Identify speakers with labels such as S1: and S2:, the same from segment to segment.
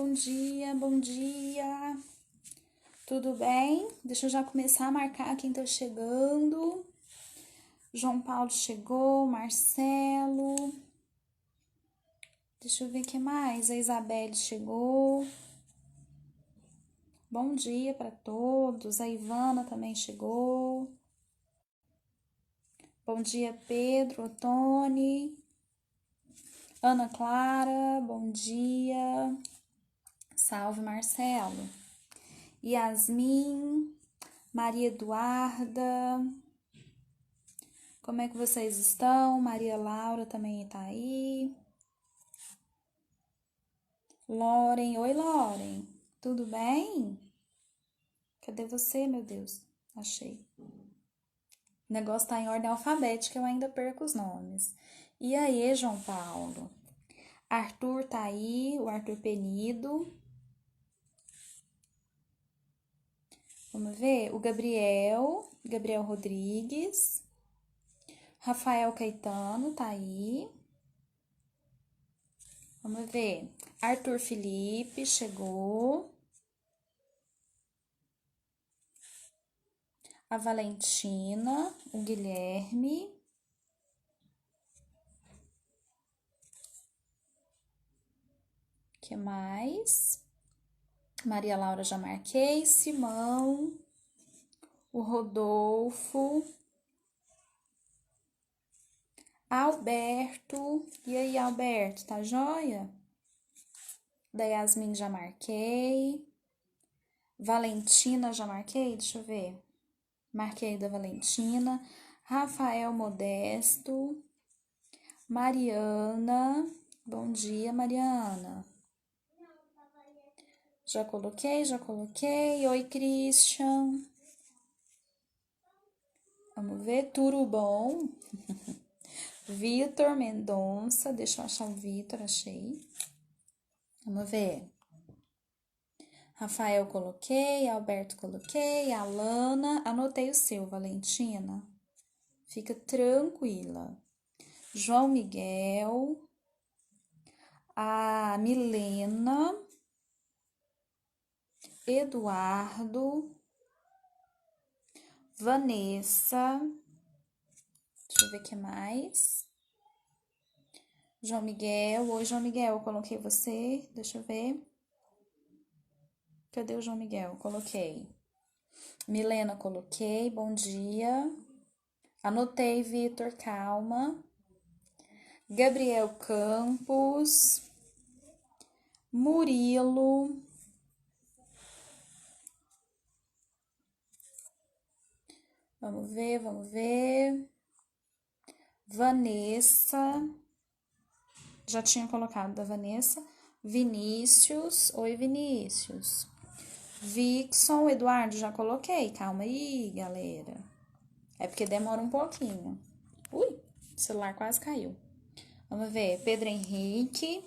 S1: bom dia, bom dia. Tudo bem? Deixa eu já começar a marcar quem tá chegando. João Paulo chegou, Marcelo. Deixa eu ver o que mais. A Isabelle chegou. Bom dia para todos. A Ivana também chegou. Bom dia, Pedro, Otone. Ana Clara, bom dia. Salve, Marcelo. Yasmin, Maria Eduarda. Como é que vocês estão? Maria Laura também tá aí. Loren, oi Loren. Tudo bem? Cadê você, meu Deus? Achei. O negócio tá em ordem alfabética, eu ainda perco os nomes. E aí, João Paulo? Arthur tá aí, o Arthur Penido. Vamos ver? O Gabriel Rodrigues. Rafael Caetano tá aí. Vamos ver. Arthur Felipe chegou. A Valentina, o Guilherme. Que mais? Maria Laura já marquei. Simão. O Rodolfo. Alberto. E aí, Alberto, tá joia? Da Yasmin já marquei. Valentina já marquei? Deixa eu ver. Marquei da Valentina. Rafael Modesto. Mariana. Bom dia, Mariana. Já coloquei. Oi, Christian. Vamos ver. Tudo bom? Vitor Mendonça. Deixa eu achar o Vitor, achei. Vamos ver. Rafael coloquei, Alberto coloquei, Alana, anotei o seu, Valentina. Fica tranquila. João Miguel, a Milena, Eduardo, Vanessa, deixa eu ver o que mais. João Miguel, oi João Miguel, eu coloquei você, deixa eu ver. Cadê o João Miguel? Coloquei. Milena, coloquei, bom dia. Anotei, Vitor, calma. Gabriel Campos. Murilo. Vamos ver. Vanessa. Já tinha colocado da Vanessa. Vinícius. Oi, Vinícius. Vixon, Eduardo, já coloquei. Calma aí, galera. É porque demora um pouquinho. Ui, o celular quase caiu. Vamos ver. Pedro Henrique.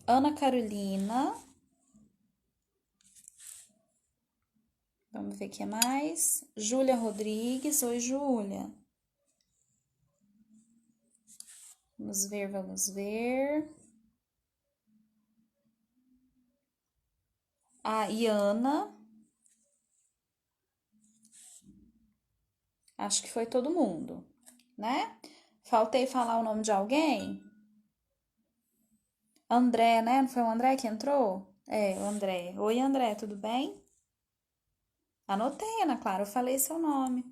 S1: Ana Carolina. Vamos ver o que mais. Júlia Rodrigues. Oi, Júlia. Vamos ver. A Iana. Acho que foi todo mundo, né? Faltei falar o nome de alguém? André, né? Não foi o André que entrou? É, o André. Oi, André, tudo bem? Anotei, Ana Clara, eu falei seu nome.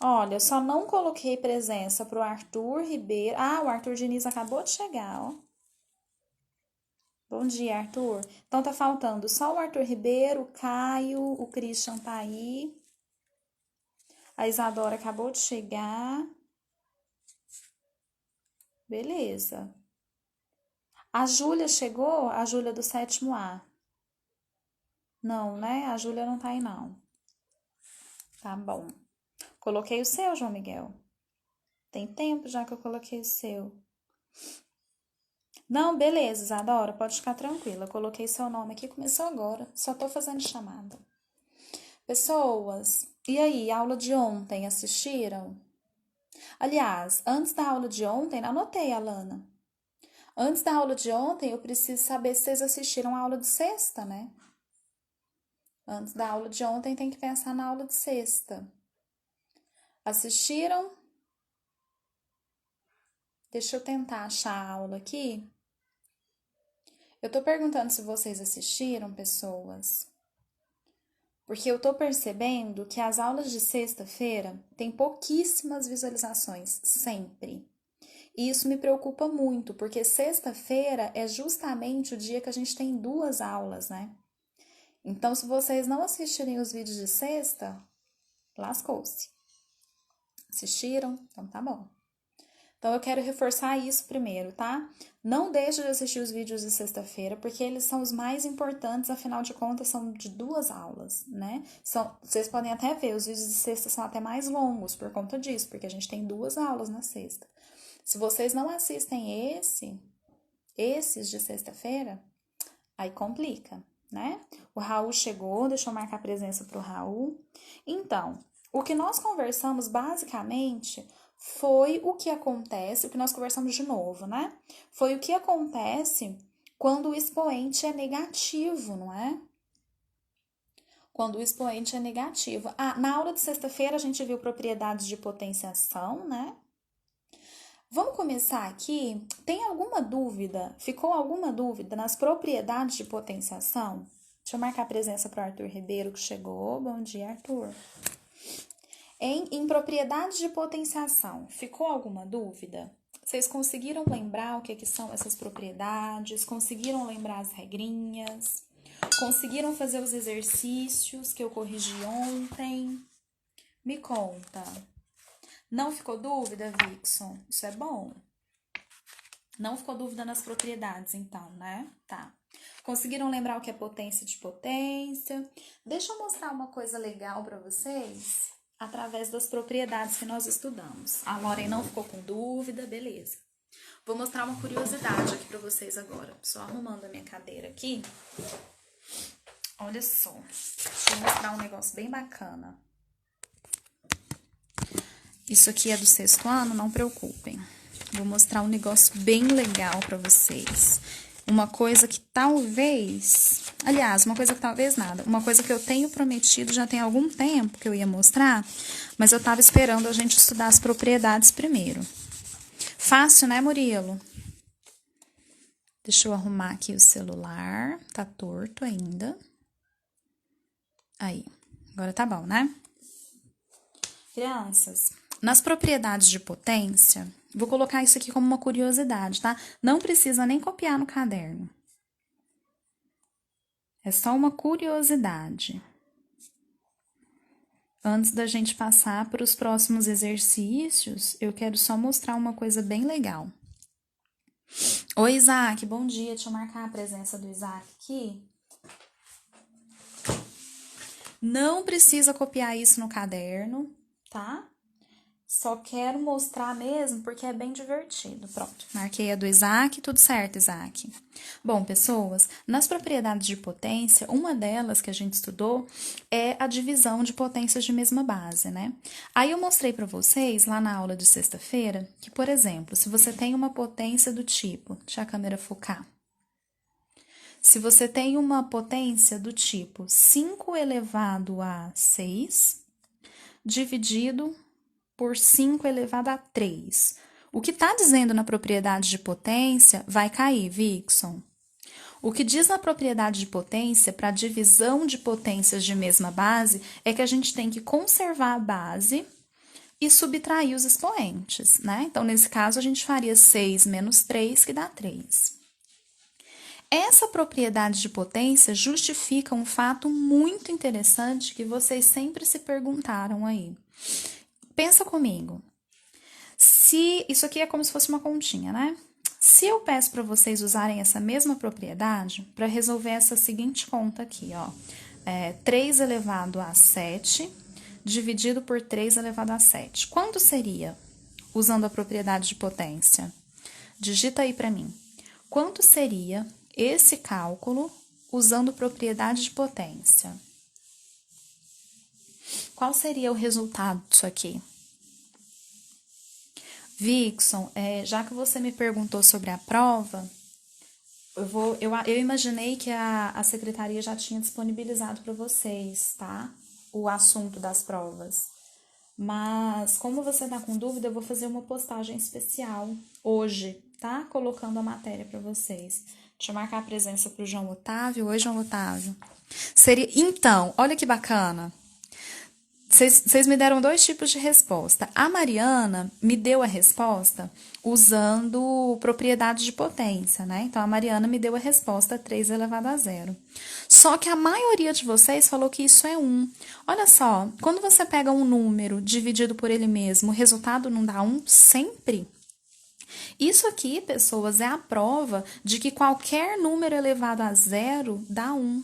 S1: Olha, só não coloquei presença pro Arthur Ribeiro. Ah, o Arthur Diniz acabou de chegar, ó. Bom dia, Arthur. Então tá faltando só o Arthur Ribeiro, o Caio, o Christian tá aí. A Isadora acabou de chegar. Beleza. A Júlia chegou? A Júlia do 7º A. Não, né? A Júlia não tá aí, não. Tá bom. Coloquei o seu, João Miguel. Tem tempo já que eu coloquei o seu. Não, beleza, Isadora, pode ficar tranquila. Eu coloquei seu nome aqui, começou agora. Só tô fazendo chamada. Pessoas, e aí, aula de ontem, assistiram? Aliás, antes da aula de ontem, anotei, Alana. Antes da aula de ontem, eu preciso saber se vocês assistiram a aula de sexta, né? Antes da aula de ontem, tem que pensar na aula de sexta. Assistiram? Deixa eu tentar achar a aula aqui. Eu tô perguntando se vocês assistiram, pessoas. Porque eu tô percebendo que as aulas de sexta-feira têm pouquíssimas visualizações, sempre. E isso me preocupa muito, porque sexta-feira é justamente o dia que a gente tem 2 aulas, né? Então, se vocês não assistirem os vídeos de sexta, lascou-se. Assistiram? Então tá bom. Então, eu quero reforçar isso primeiro, tá? Não deixe de assistir os vídeos de sexta-feira, porque eles são os mais importantes, afinal de contas, são de 2 aulas, né? Vocês podem até ver, os vídeos de sexta são até mais longos por conta disso, porque a gente tem 2 aulas na sexta. Se vocês não assistem esses de sexta-feira, aí complica, né? O Raul chegou, deixa eu marcar a presença pro Raul. Então, o que nós conversamos basicamente foi o que acontece, o que nós conversamos de novo, né? Foi o que acontece quando o expoente é negativo, não é? Quando o expoente é negativo. Na aula de sexta-feira a gente viu propriedades de potenciação, né? Vamos começar aqui. Tem alguma dúvida? Ficou alguma dúvida nas propriedades de potenciação? Deixa eu marcar a presença para o Arthur Ribeiro, que chegou. Bom dia, Arthur. Em propriedades de potenciação, ficou alguma dúvida? Vocês conseguiram lembrar o que são essas propriedades? Conseguiram lembrar as regrinhas? Conseguiram fazer os exercícios que eu corrigi ontem? Me conta. Não ficou dúvida, Vixon? Isso é bom. Não ficou dúvida nas propriedades, então, né? Tá. Conseguiram lembrar o que é potência de potência? Deixa eu mostrar uma coisa legal para vocês através das propriedades que nós estudamos. A Loren não ficou com dúvida, beleza. Vou mostrar uma curiosidade aqui para vocês agora. Só arrumando a minha cadeira aqui. Olha só. Deixa eu mostrar um negócio bem bacana. Isso aqui é do 6º ano, não preocupem. Vou mostrar um negócio bem legal para vocês. Uma coisa que talvez... Aliás, uma coisa que talvez nada. Uma coisa que eu tenho prometido já tem algum tempo que eu ia mostrar, mas eu tava esperando a gente estudar as propriedades primeiro. Fácil, né, Murilo? Deixa eu arrumar aqui o celular. Tá torto ainda. Aí. Agora tá bom, né? Crianças... Nas propriedades de potência, vou colocar isso aqui como uma curiosidade, tá? Não precisa nem copiar no caderno. É só uma curiosidade. Antes da gente passar para os próximos exercícios, eu quero só mostrar uma coisa bem legal. Oi, Isaac, bom dia. Deixa eu marcar a presença do Isaac aqui. Não precisa copiar isso no caderno, tá? Só quero mostrar mesmo porque é bem divertido. Pronto, marquei a do Isaac, tudo certo, Isaac. Bom, pessoas, nas propriedades de potência, uma delas que a gente estudou é a divisão de potências de mesma base, né? Aí eu mostrei para vocês, lá na aula de sexta-feira, que, por exemplo, se você tem uma potência do tipo... Deixa a câmera focar. Se você tem uma potência do tipo 5 elevado a 6, dividido por 5 elevado a 3. O que está dizendo na propriedade de potência vai cair, Vixon. O que diz na propriedade de potência para divisão de potências de mesma base é que a gente tem que conservar a base e subtrair os expoentes, né? Então, nesse caso, a gente faria 6 menos 3, que dá 3. Essa propriedade de potência justifica um fato muito interessante que vocês sempre se perguntaram aí. Pensa comigo, se isso aqui é como se fosse uma continha, né? Se eu peço para vocês usarem essa mesma propriedade para resolver essa seguinte conta aqui, ó. 3 elevado a 7 dividido por 3 elevado a 7. Quanto seria, usando a propriedade de potência? Digita aí para mim. Quanto seria esse cálculo usando propriedade de potência? Qual seria o resultado disso aqui? Vixon, já que você me perguntou sobre a prova, eu imaginei que a secretaria já tinha disponibilizado para vocês, tá? O assunto das provas. Mas, como você tá com dúvida, eu vou fazer uma postagem especial hoje, tá? Colocando a matéria para vocês. Deixa eu marcar a presença pro João Otávio. Oi, João Otávio. Então, olha que bacana. Vocês me deram 2 tipos de resposta. A Mariana me deu a resposta usando propriedade de potência, né? Então, a Mariana me deu a resposta 3 elevado a 0. Só que a maioria de vocês falou que isso é 1. Olha só, quando você pega um número dividido por ele mesmo, o resultado não dá 1 sempre? Isso aqui, pessoas, é a prova de que qualquer número elevado a 0 dá 1.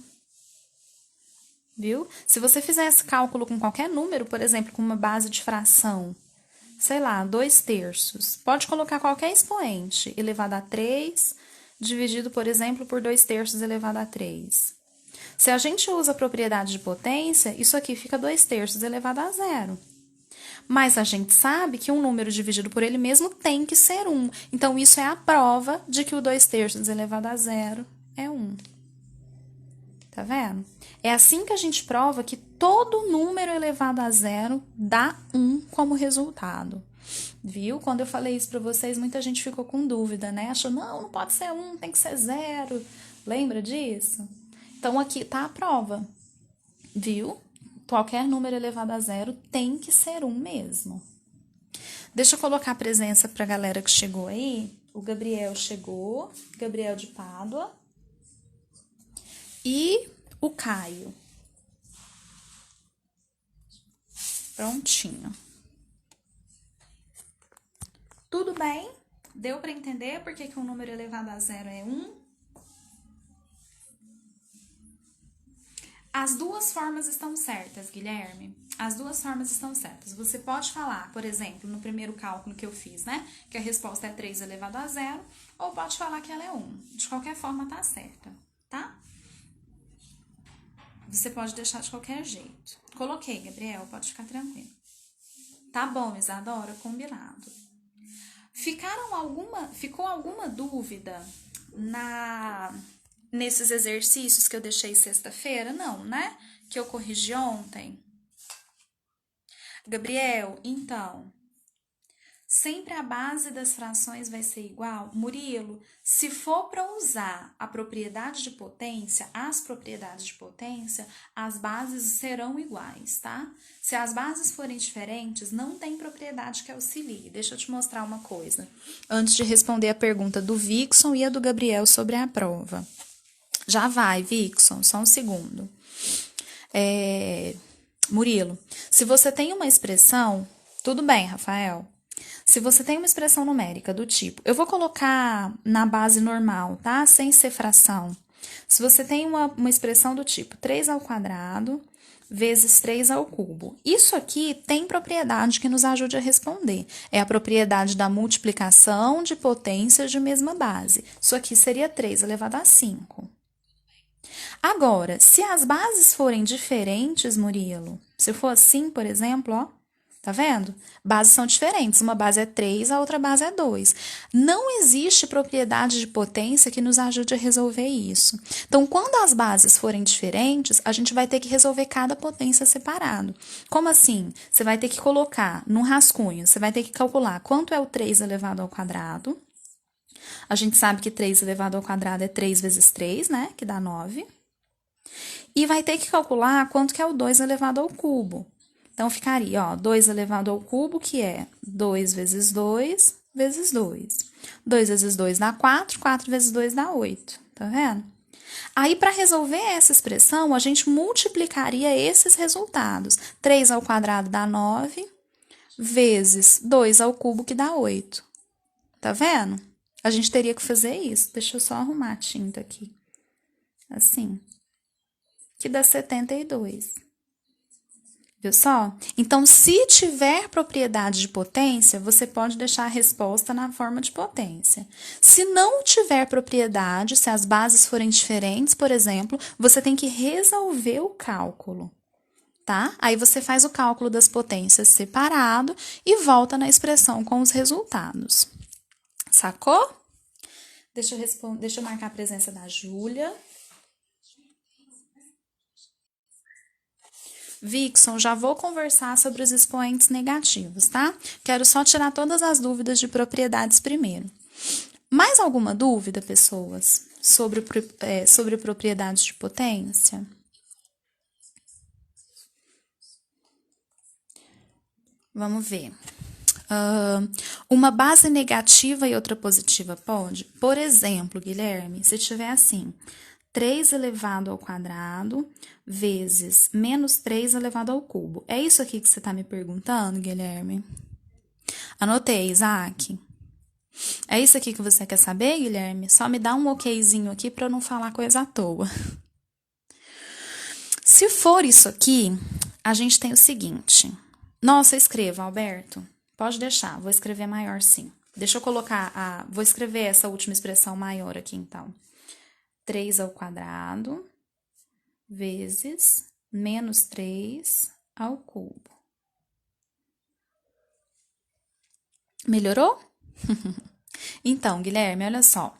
S1: Viu? Se você fizer esse cálculo com qualquer número, por exemplo, com uma base de fração, sei lá, 2/3, pode colocar qualquer expoente elevado a 3, dividido, por exemplo, por 2/3 elevado a 3. Se a gente usa a propriedade de potência, isso aqui fica 2/3 elevado a 0. Mas a gente sabe que um número dividido por ele mesmo tem que ser 1. Então, isso é a prova de que o 2/3 elevado a 0 é 1. Tá vendo? É assim que a gente prova que todo número elevado a 0 dá 1 como resultado. Viu? Quando eu falei isso para vocês, muita gente ficou com dúvida, né? Achou, não pode ser 1, tem que ser 0. Lembra disso? Então, aqui tá a prova. Viu? Qualquer número elevado a 0 tem que ser 1 mesmo. Deixa eu colocar a presença pra galera que chegou aí. O Gabriel chegou, Gabriel de Pádua. E o Caio. Prontinho. Tudo bem? Deu para entender por que um número elevado a 0 é 1? As duas formas estão certas, Guilherme. As duas formas estão certas. Você pode falar, por exemplo, no primeiro cálculo que eu fiz, né? Que a resposta é 3 elevado a 0. Ou pode falar que ela é 1. De qualquer forma, tá certa, tá? Você pode deixar de qualquer jeito. Coloquei, Gabriel, pode ficar tranquilo. Tá bom, Isadora, combinado. Ficou alguma dúvida nesses exercícios que eu deixei sexta-feira? Não, né? Que eu corrigi ontem. Gabriel, então, sempre a base das frações vai ser igual? Murilo, se for para usar a propriedade de potência, as propriedades de potência, as bases serão iguais, tá? Se as bases forem diferentes, não tem propriedade que auxilie. Deixa eu te mostrar uma coisa, antes de responder a pergunta do Vixon e a do Gabriel sobre a prova. Já vai, Vixon, só um segundo. Murilo, se você tem uma expressão... Tudo bem, Rafael. Se você tem uma expressão numérica do tipo... Eu vou colocar na base normal, tá? Sem ser fração. Se você tem uma expressão do tipo 3 ao quadrado vezes 3 ao cubo. Isso aqui tem propriedade que nos ajude a responder. É a propriedade da multiplicação de potências de mesma base. Isso aqui seria 3 elevado a 5. Agora, se as bases forem diferentes, Murilo, se for assim, por exemplo, ó, tá vendo? Bases são diferentes, uma base é 3, a outra base é 2. Não existe propriedade de potência que nos ajude a resolver isso. Então, quando as bases forem diferentes, a gente vai ter que resolver cada potência separado. Como assim? Você vai ter que colocar num rascunho, você vai ter que calcular quanto é o 3 elevado ao quadrado. A gente sabe que 3 elevado ao quadrado é 3 vezes 3, né? Que dá 9. E vai ter que calcular quanto que é o 2 elevado ao cubo. Então, ficaria, ó, 2 elevado ao cubo, que é 2 vezes 2 vezes 2. 2 vezes 2 dá 4, 4 vezes 2 dá 8, tá vendo? Aí, para resolver essa expressão, a gente multiplicaria esses resultados. 3 ao quadrado dá 9, vezes 2 ao cubo, que dá 8. Tá vendo? A gente teria que fazer isso. Deixa eu só arrumar a tinta aqui. Assim. Que dá 72. Viu só? Então, se tiver propriedade de potência, você pode deixar a resposta na forma de potência. Se não tiver propriedade, se as bases forem diferentes, por exemplo, você tem que resolver o cálculo. tá? Aí você faz o cálculo das potências separado e volta na expressão com os resultados. Sacou? Deixa eu marcar a presença da Júlia. Vixon, já vou conversar sobre os expoentes negativos, tá? Quero só tirar todas as dúvidas de propriedades primeiro. Mais alguma dúvida, pessoas, sobre propriedades de potência? Vamos ver. Uma base negativa e outra positiva pode? Por exemplo, Guilherme, se tiver assim, 3 elevado ao quadrado vezes menos 3 elevado ao cubo. É isso aqui que você está me perguntando, Guilherme? Anotei, Isaac. É isso aqui que você quer saber, Guilherme? Só me dá um okzinho aqui para eu não falar coisa à toa. Se for isso aqui, a gente tem o seguinte. Nossa, escreva, Alberto. Pode deixar, vou escrever maior sim. Deixa eu colocar vou escrever essa última expressão maior aqui, então. 3 ao quadrado vezes menos 3 ao cubo. Melhorou? Então, Guilherme, olha só.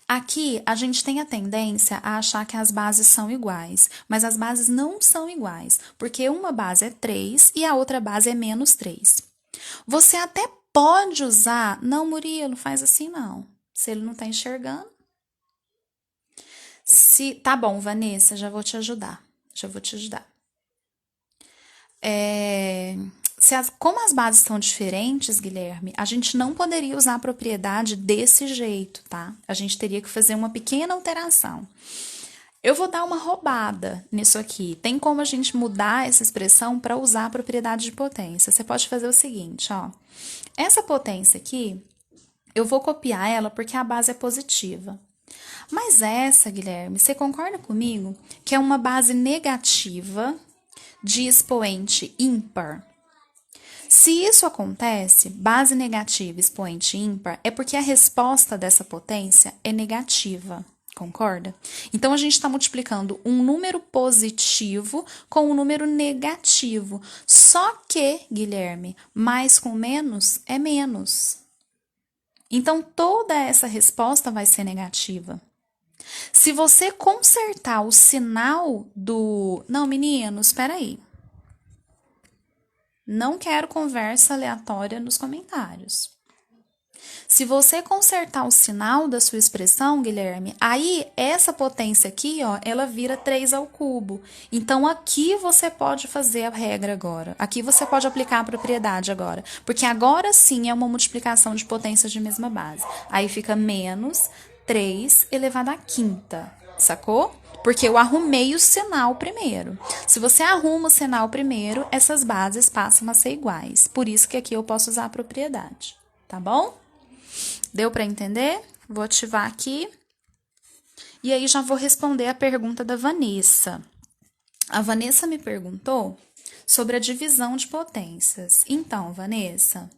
S1: Aqui a gente tem a tendência a achar que as bases são iguais, mas as bases não são iguais, porque uma base é 3 e a outra base é menos 3. Você até pode usar. Não, Murilo, faz assim não. Se ele não tá enxergando. Tá bom, Vanessa, já vou te ajudar. Como as bases estão diferentes, Guilherme, a gente não poderia usar a propriedade desse jeito, tá? A gente teria que fazer uma pequena alteração. Eu vou dar uma roubada nisso aqui. Tem como a gente mudar essa expressão para usar a propriedade de potência. Você pode fazer o seguinte, ó. Essa potência aqui, eu vou copiar ela porque a base é positiva. Mas essa, Guilherme, você concorda comigo que é uma base negativa de expoente ímpar? Se isso acontece, base negativa, expoente ímpar, é porque a resposta dessa potência é negativa. Concorda? Então, a gente está multiplicando um número positivo com um número negativo. Só que, Guilherme, mais com menos é menos. Então, toda essa resposta vai ser negativa. Se você consertar o sinal do... Não, meninos, espera aí. Não quero conversa aleatória nos comentários. Se você consertar o sinal da sua expressão, Guilherme, aí essa potência aqui, ó, ela vira 3 ao cubo. Então, aqui você pode fazer a regra agora. Aqui você pode aplicar a propriedade agora. Porque agora sim é uma multiplicação de potências de mesma base. Aí fica menos 3 elevado à quinta, sacou? Porque eu arrumei o sinal primeiro. Se você arruma o sinal primeiro, essas bases passam a ser iguais. Por isso que aqui eu posso usar a propriedade, tá bom? Deu para entender? Vou ativar aqui. E aí já vou responder a pergunta da Vanessa. A Vanessa me perguntou sobre a divisão de potências. Então, Vanessa,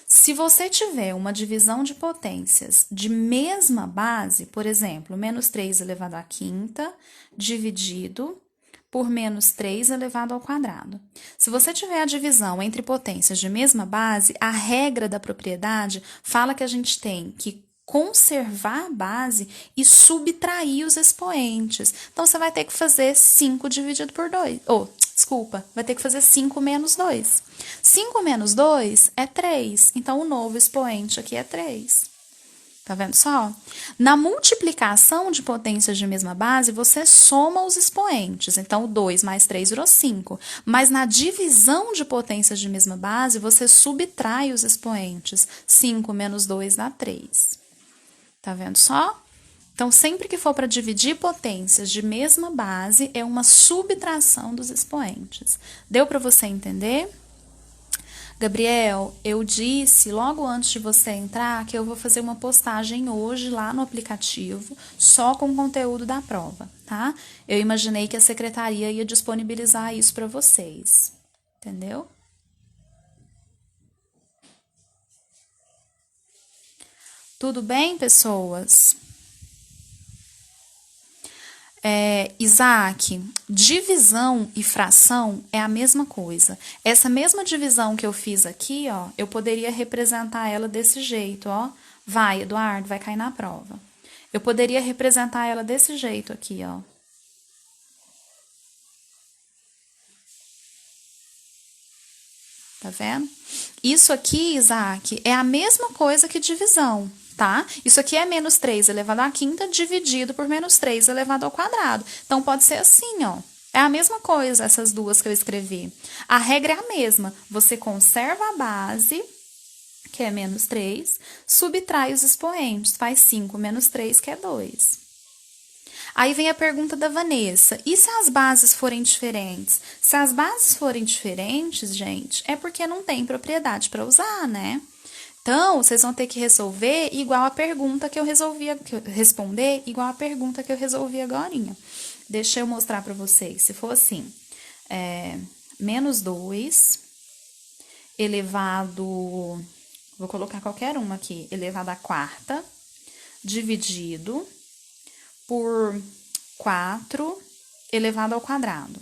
S1: se você tiver uma divisão de potências de mesma base, por exemplo, menos 3 elevado à quinta, dividido por menos 3 elevado ao quadrado. Se você tiver a divisão entre potências de mesma base, a regra da propriedade fala que a gente tem que conservar a base e subtrair os expoentes. Então, você vai ter que fazer 5 dividido por 2. Vai ter que fazer 5 menos 2. 5 menos 2 é 3. Então, o novo expoente aqui é 3. Tá vendo só? Na multiplicação de potências de mesma base, você soma os expoentes. Então, o 2 mais 3 virou 5. Mas na divisão de potências de mesma base, você subtrai os expoentes. 5 menos 2 dá 3. Tá vendo só? Então, sempre que for para dividir potências de mesma base, é uma subtração dos expoentes. Deu para você entender? Gabriel, eu disse logo antes de você entrar que eu vou fazer uma postagem hoje lá no aplicativo, só com o conteúdo da prova, tá? Eu imaginei que a secretaria ia disponibilizar isso para vocês, entendeu? Tudo bem, pessoas? Isaac, divisão e fração é a mesma coisa. Essa mesma divisão que eu fiz aqui, ó, eu poderia representar ela desse jeito, ó. Vai, Eduardo, vai cair na prova. Eu poderia representar ela desse jeito aqui, ó. Tá vendo? Isso aqui, Isaac, é a mesma coisa que divisão, tá? Isso aqui é menos 3 elevado à quinta dividido por menos 3 elevado ao quadrado. Então, pode ser assim, ó. É a mesma coisa, essas duas que eu escrevi. A regra é a mesma. Você conserva a base, que é menos 3, subtrai os expoentes. Faz 5 menos 3, que é 2. Aí vem a pergunta da Vanessa. E se as bases forem diferentes? Se as bases forem diferentes, gente, é porque não tem propriedade para usar, né? Então, vocês vão ter que resolver igual a pergunta que eu responder igual a pergunta que eu resolvi agorinha. Deixa eu mostrar para vocês. Se for assim, menos 2 elevado, vou colocar qualquer uma aqui, elevado à quarta, dividido por 4 elevado ao quadrado.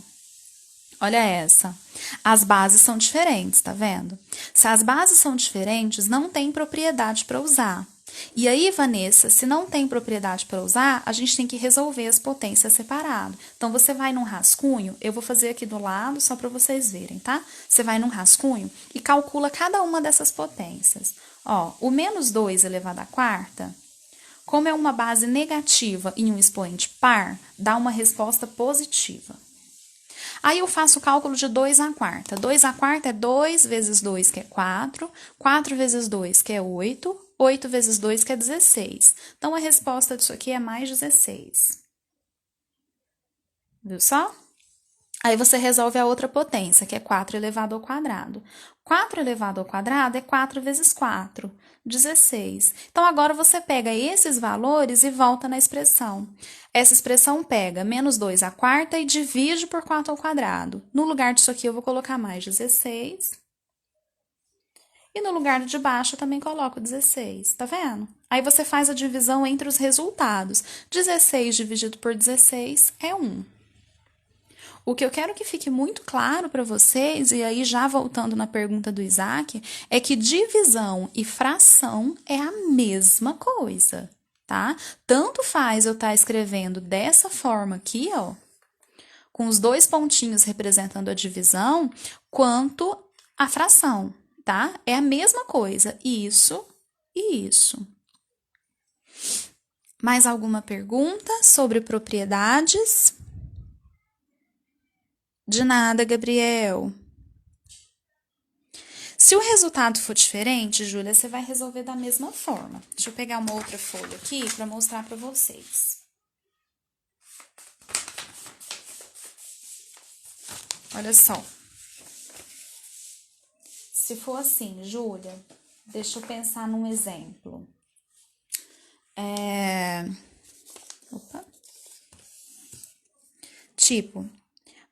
S1: Olha essa. As bases são diferentes, tá vendo? Se as bases são diferentes, não tem propriedade para usar. E aí, Vanessa, se não tem propriedade para usar, a gente tem que resolver as potências separado. Então, você vai num rascunho, eu vou fazer aqui do lado só para vocês verem, tá? Você vai num rascunho e calcula cada uma dessas potências. Ó, o menos 2 elevado à quarta, como é uma base negativa em um expoente par, dá uma resposta positiva. Aí eu faço o cálculo de 2 à quarta. 2 à quarta é 2 vezes 2, que é 4. 4 vezes 2, que é 8. 8 vezes 2, que é 16. Então, a resposta disso aqui é mais 16. Viu só? Aí você resolve a outra potência, que é 4 elevado ao quadrado. 4 elevado ao quadrado é 4 vezes 4, 16. Então, agora você pega esses valores e volta na expressão. Essa expressão pega menos 2 à quarta e divide por 4 ao quadrado. No lugar disso aqui, eu vou colocar mais 16. E no lugar de baixo, eu também coloco 16, tá vendo? Aí você faz a divisão entre os resultados. 16 dividido por 16 é 1. O que eu quero que fique muito claro para vocês, e aí já voltando na pergunta do Isaac, é que divisão e fração é a mesma coisa, tá? Tanto faz eu estar escrevendo dessa forma aqui, ó, com os dois pontinhos representando a divisão, quanto a fração, tá? É a mesma coisa, isso e isso. Mais alguma pergunta sobre propriedades? De nada, Gabriel. Se o resultado for diferente, Júlia, você vai resolver da mesma forma. Deixa eu pegar uma outra folha aqui para mostrar para vocês. Olha só. Se for assim, Júlia, deixa eu pensar num exemplo. Opa. Tipo,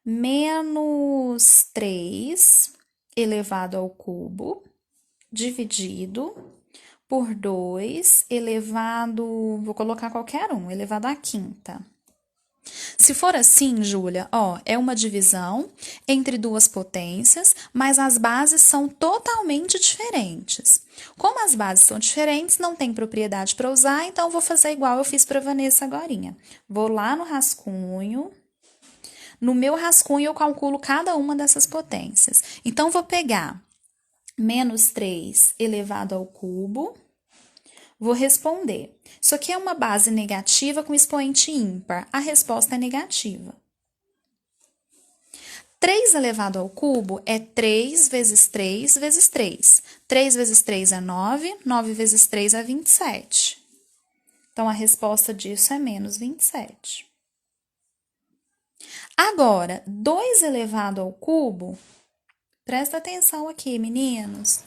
S1: menos 3 elevado ao cubo, dividido por 2 elevado, vou colocar qualquer um, elevado à quinta. Se for assim, Júlia, ó, é uma divisão entre duas potências, mas as bases são totalmente diferentes. Como as bases são diferentes, não tem propriedade para usar, então vou fazer igual eu fiz para a Vanessa agorinha. Vou lá no rascunho. No meu rascunho, eu calculo cada uma dessas potências. Então, vou pegar menos 3 elevado ao cubo. Vou responder. Isso aqui é uma base negativa com expoente ímpar. A resposta é negativa. 3 elevado ao cubo é 3 vezes 3 vezes 3. 3 vezes 3 é 9. 9 vezes 3 é 27. Então, a resposta disso é menos 27. Agora, 2 elevado ao cubo, presta atenção aqui, meninos.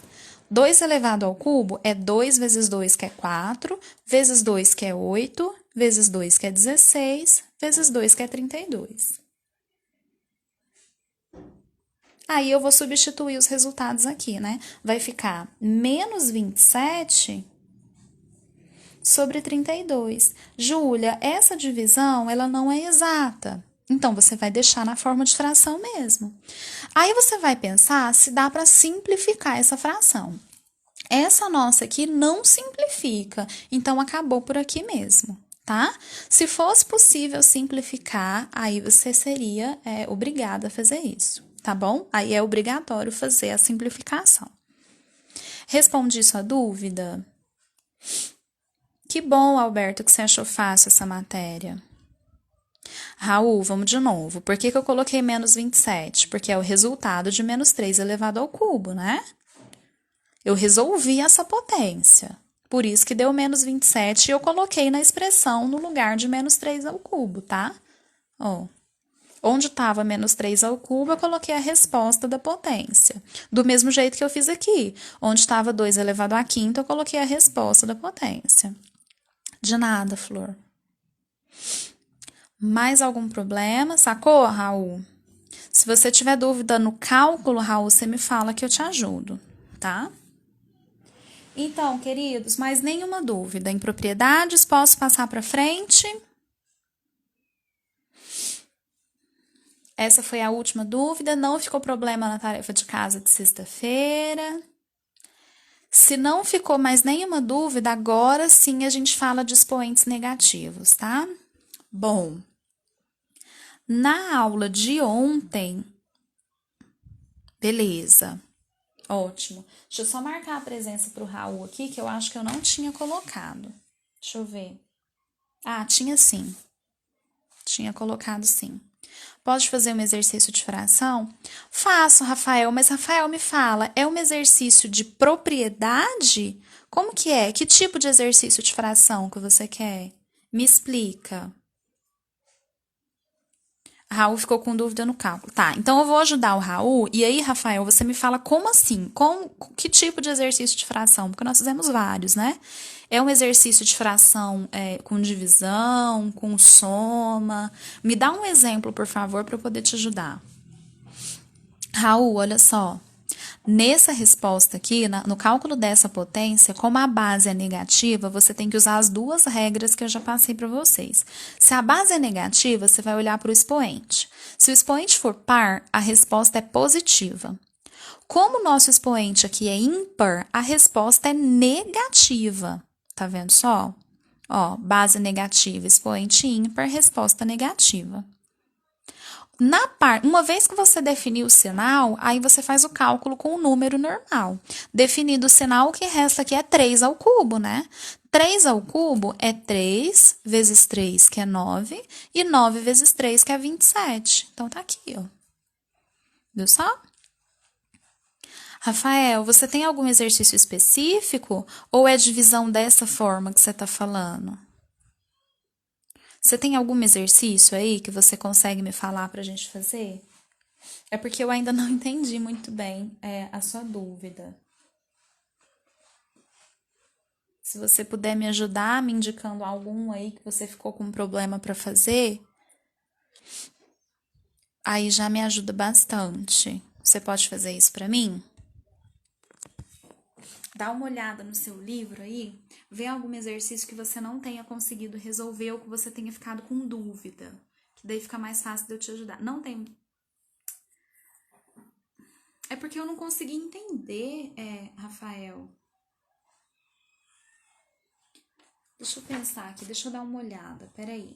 S1: 2 elevado ao cubo é 2 vezes 2, que é 4, vezes 2, que é 8, vezes 2, que é 16, vezes 2, que é 32. Aí, eu vou substituir os resultados aqui, né? Vai ficar menos 27 sobre 32. Júlia, essa divisão, ela não é exata. Então, você vai deixar na forma de fração mesmo. Aí, você vai pensar se dá para simplificar essa fração. Essa nossa aqui não simplifica, então acabou por aqui mesmo, tá? Se fosse possível simplificar, aí você seria obrigada a fazer isso, tá bom? Aí é obrigatório fazer a simplificação. Respondi sua dúvida? Que bom, Alberto, que você achou fácil essa matéria. Raul, vamos de novo. Por que eu coloquei menos 27? Porque é o resultado de menos 3 elevado ao cubo, né? Eu resolvi essa potência. Por isso que deu menos 27 e eu coloquei na expressão no lugar de menos 3 ao cubo, tá? Ó. Onde estava menos 3 ao cubo, eu coloquei a resposta da potência. Do mesmo jeito que eu fiz aqui. Onde estava 2 elevado à quinta, eu coloquei a resposta da potência. De nada, Flor. Mais algum problema? Sacou, Raul? Se você tiver dúvida no cálculo, Raul, você me fala que eu te ajudo, tá? Então, queridos, mais nenhuma dúvida. Em propriedades, posso passar para frente? Essa foi a última dúvida. Não ficou problema na tarefa de casa de sexta-feira. Se não ficou mais nenhuma dúvida, agora sim a gente fala de expoentes negativos, tá? Bom, na aula de ontem, beleza, ótimo. Deixa eu só marcar a presença para o Raul aqui, que eu acho que eu não tinha colocado. Deixa eu ver. Ah, tinha sim. Tinha colocado sim. Pode fazer um exercício de fração? Faço, Rafael, mas Rafael me fala, é um exercício de propriedade? Como que é? Que tipo de exercício de fração que você quer? Me explica. Raul ficou com dúvida no cálculo. Tá, então eu vou ajudar o Raul. E aí, Rafael, você me fala como assim? Que tipo de exercício de fração? Porque nós fizemos vários, né? É um exercício de fração com divisão, com soma. Me dá um exemplo, por favor, para eu poder te ajudar. Raul, olha só. Nessa resposta aqui, no cálculo dessa potência, como a base é negativa, você tem que usar as duas regras que eu já passei para vocês. Se a base é negativa, você vai olhar para o expoente. Se o expoente for par, a resposta é positiva. Como o nosso expoente aqui é ímpar, a resposta é negativa. Tá vendo só? Ó, base negativa, expoente ímpar, resposta negativa. Uma vez que você definiu o sinal, aí você faz o cálculo com o número normal. Definido o sinal, o que resta aqui é 3 ao cubo, né? 3 ao cubo é 3 vezes 3, que é 9, e 9 vezes 3, que é 27. Então, tá aqui, ó. Viu só? Rafael, você tem algum exercício específico ou é divisão dessa forma que você tá falando? Você tem algum exercício aí que você consegue me falar pra gente fazer? É porque eu ainda não entendi muito bem a sua dúvida. Se você puder me ajudar, me indicando algum aí que você ficou com problema para fazer, aí já me ajuda bastante. Você pode fazer isso para mim? Dá uma olhada no seu livro aí, vê algum exercício que você não tenha conseguido resolver ou que você tenha ficado com dúvida. Que daí fica mais fácil de eu te ajudar. Não tem. É porque eu não consegui entender, Rafael. Deixa eu pensar aqui, deixa eu dar uma olhada, peraí.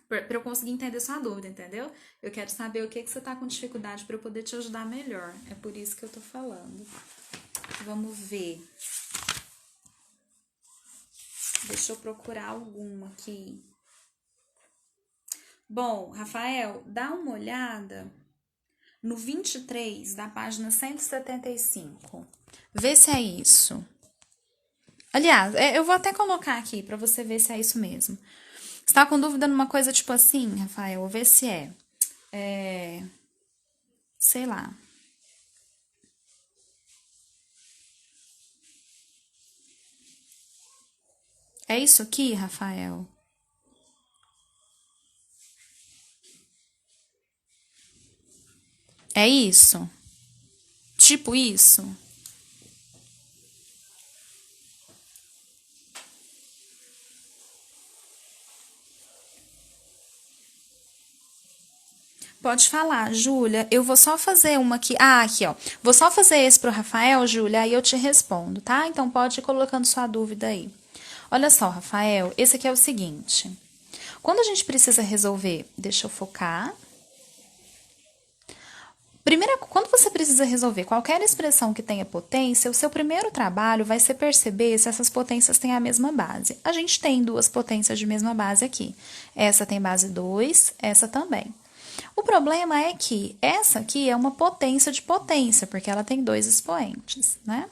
S1: Pra eu conseguir entender sua dúvida, entendeu? Eu quero saber o que você tá com dificuldade para eu poder te ajudar melhor. É por isso que eu tô falando. Vamos ver. Deixa eu procurar alguma aqui. Bom, Rafael, dá uma olhada no 23 da página 175. Vê se é isso. Aliás, eu vou até colocar aqui para você ver se é isso mesmo. Você tá com dúvida numa coisa tipo assim, Rafael? Vê se é. Sei lá. É isso aqui, Rafael? É isso? Tipo isso? Pode falar, Júlia. Eu vou só fazer uma aqui. Ah, aqui, ó. Vou só fazer esse pro Rafael, Júlia, aí eu te respondo, tá? Então pode ir colocando sua dúvida aí. Olha só, Rafael, esse aqui é o seguinte. Quando a gente precisa resolver, deixa eu focar. Primeiro, quando você precisa resolver qualquer expressão que tenha potência, o seu primeiro trabalho vai ser perceber se essas potências têm a mesma base. A gente tem duas potências de mesma base aqui. Essa tem base 2, essa também. O problema é que essa aqui é uma potência de potência, porque ela tem dois expoentes, né?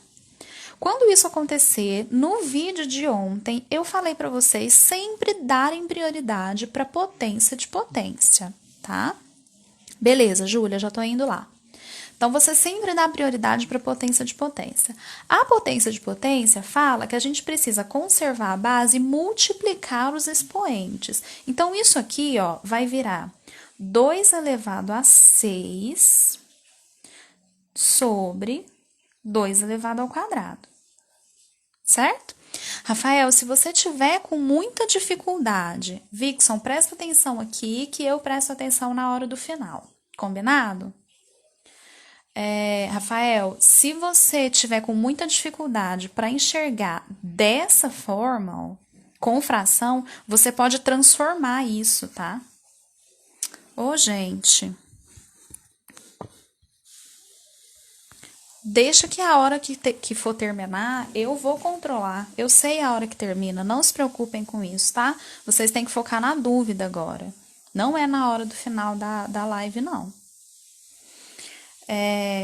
S1: Quando isso acontecer, no vídeo de ontem, eu falei para vocês sempre darem prioridade para potência de potência, tá? Beleza, Júlia, já tô indo lá. Então, você sempre dá prioridade para potência de potência. A potência de potência fala que a gente precisa conservar a base e multiplicar os expoentes. Então, isso aqui, ó, vai virar 2 elevado a 6 sobre 2 elevado ao quadrado. Certo? Rafael, se você tiver com muita dificuldade, Vixon, presta atenção aqui que eu presto atenção na hora do final. Combinado? Rafael, se você tiver com muita dificuldade para enxergar dessa forma, ó, com fração, você pode transformar isso, tá? Ô, gente. Deixa que a hora que for terminar, eu vou controlar. Eu sei a hora que termina, não se preocupem com isso, tá? Vocês têm que focar na dúvida agora. Não é na hora do final da live, não.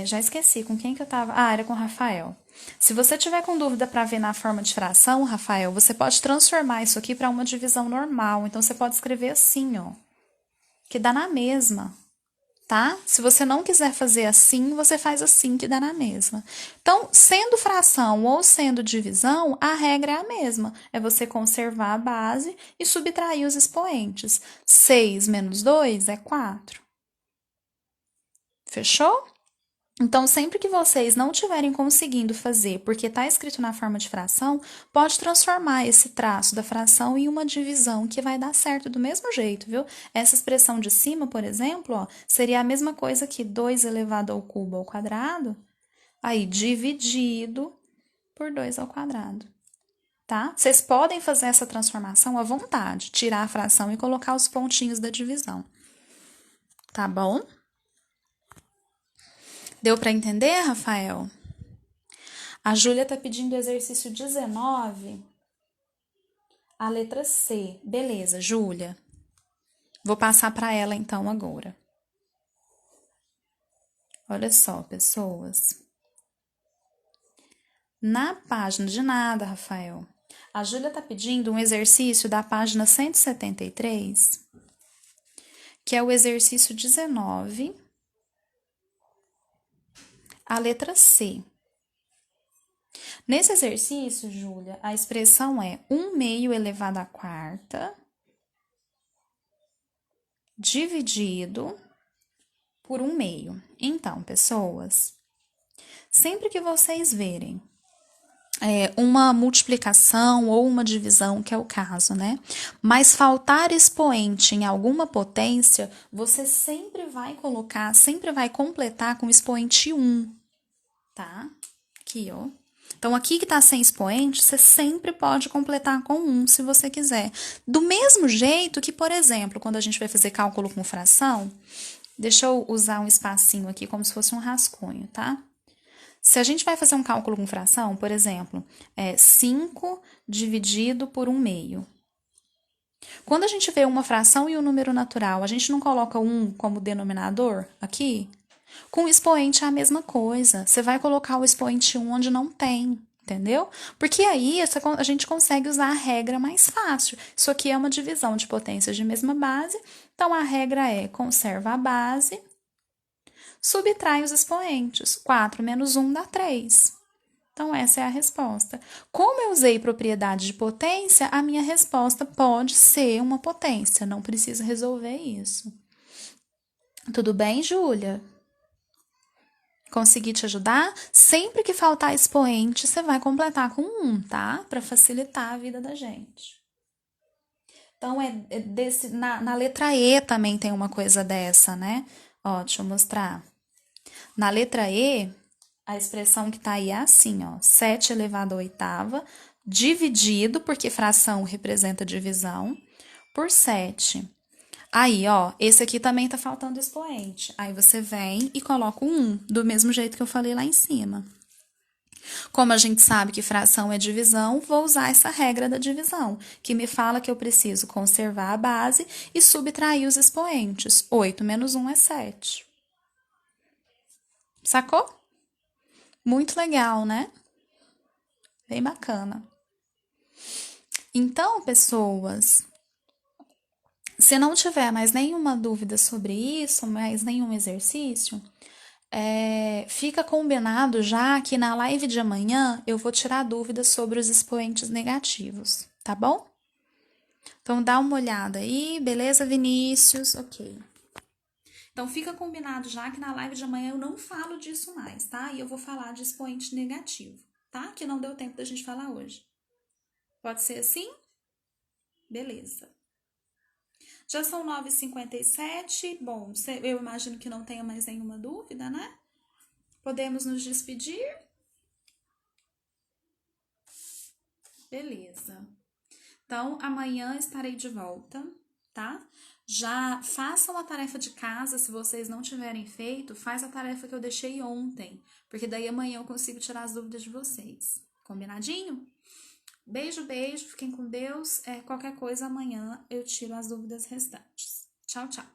S1: Já esqueci com quem que eu tava. Ah, era com o Rafael. Se você tiver com dúvida para ver na forma de fração, Rafael, você pode transformar isso aqui para uma divisão normal. Então, você pode escrever assim, ó. Que dá na mesma, tá? Se você não quiser fazer assim, você faz assim, que dá na mesma. Então, sendo fração ou sendo divisão, a regra é a mesma. É você conservar a base e subtrair os expoentes. 6 menos 2 é 4. Fechou? Então, sempre que vocês não estiverem conseguindo fazer, porque está escrito na forma de fração, pode transformar esse traço da fração em uma divisão que vai dar certo do mesmo jeito, viu? Essa expressão de cima, por exemplo, ó, seria a mesma coisa que 2 elevado ao cubo ao quadrado, aí dividido por 2 ao quadrado, tá? Vocês podem fazer essa transformação à vontade, tirar a fração e colocar os pontinhos da divisão, tá bom? Deu para entender, Rafael? A Júlia tá pedindo o exercício 19, a letra C. Beleza, Júlia. Vou passar para ela então agora. Olha só, pessoas. Na página de nada, Rafael, a Júlia tá pedindo um exercício da página 173, que é o exercício 19, a letra C. Nesse exercício, Júlia, a expressão é 1/2 elevado à quarta dividido por 1/2. Então, pessoas, sempre que vocês verem uma multiplicação ou uma divisão, que é o caso, né? Mas faltar expoente em alguma potência, você sempre vai colocar, sempre vai completar com expoente 1, tá? Aqui, ó. Então, aqui que tá sem expoente, você sempre pode completar com 1, se você quiser. Do mesmo jeito que, por exemplo, quando a gente vai fazer cálculo com fração, deixa eu usar um espacinho aqui como se fosse um rascunho, tá? Se a gente vai fazer um cálculo com fração, por exemplo, 5 dividido por 1/2. Quando a gente vê uma fração e um número natural, a gente não coloca 1 como denominador aqui? Com o expoente é a mesma coisa. Você vai colocar o expoente 1 onde não tem, entendeu? Porque aí a gente consegue usar a regra mais fácil. Isso aqui é uma divisão de potências de mesma base, então a regra é conserva a base, subtrai os expoentes. 4 menos 1 dá 3. Então, essa é a resposta. Como eu usei propriedade de potência, a minha resposta pode ser uma potência. Não precisa resolver isso. Tudo bem, Júlia? Consegui te ajudar? Sempre que faltar expoente, você vai completar com 1, tá? Para facilitar a vida da gente. Então, na letra E também tem uma coisa dessa, né? Ó, deixa eu mostrar. Na letra E, a expressão que tá aí é assim, ó. 7 elevado à oitava, dividido, porque fração representa divisão, por 7. Aí, ó, esse aqui também tá faltando expoente. Aí você vem e coloca o 1, do mesmo jeito que eu falei lá em cima. Como a gente sabe que fração é divisão, vou usar essa regra da divisão, que me fala que eu preciso conservar a base e subtrair os expoentes. 8 menos 1 é 7. Sacou? Muito legal, né? Bem bacana. Então, pessoas, se não tiver mais nenhuma dúvida sobre isso, mais nenhum exercício, fica combinado já que na live de amanhã eu vou tirar dúvidas sobre os expoentes negativos, tá bom? Então dá uma olhada aí, beleza, Vinícius? Ok. Então fica combinado já que na live de amanhã eu não falo disso mais, tá? E eu vou falar de expoente negativo, tá? Que não deu tempo da gente falar hoje. Pode ser assim? Beleza. Já são 9h57. Bom, eu imagino que não tenha mais nenhuma dúvida, né? Podemos nos despedir? Beleza. Então, amanhã estarei de volta, tá? Já façam a tarefa de casa, se vocês não tiverem feito, faz a tarefa que eu deixei ontem, porque daí amanhã eu consigo tirar as dúvidas de vocês. Combinadinho? Beijo, beijo, fiquem com Deus. Qualquer coisa amanhã eu tiro as dúvidas restantes. Tchau, tchau.